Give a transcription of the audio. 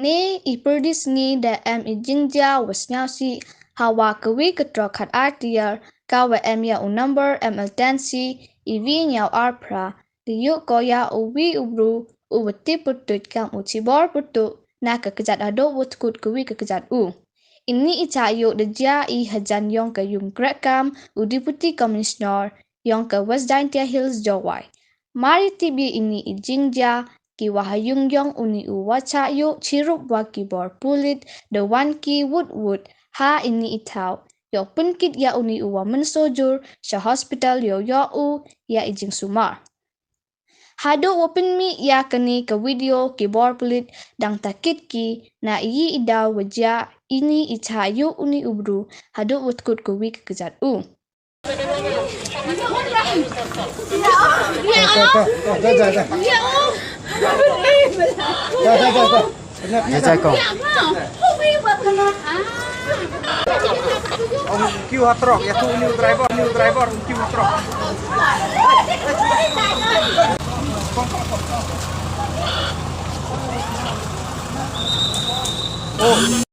Ini iperdis ni da ijingja wasnyau si hawa kewi ketrokat artier kawe ya number tensi ivi nyau arpra diuk koya uwi ubru uweti putut kam ucibor putu na kekejat ado wutkut kewi kekejat u. Ini icayuk deja hajan yong ke yung treikam Deputy Commissioner yong ke West Jaintia Hills Jowai. Mari tibi ini ijingja ki wahayung yong uni wacha yuk cirup wa kibor pulit the one ki wood ha ini itau yo penkit ya uni uwa mensojur sya hospital yo ya ijing sumar. Hado open mi ya keni ke video kibor pulit dang takit ki na iyi ida wajah ini icayu uni ubru hado wutkut kuwi kekejat u. Kêu trọc, ya tu new driver, kêu trọc. Oh.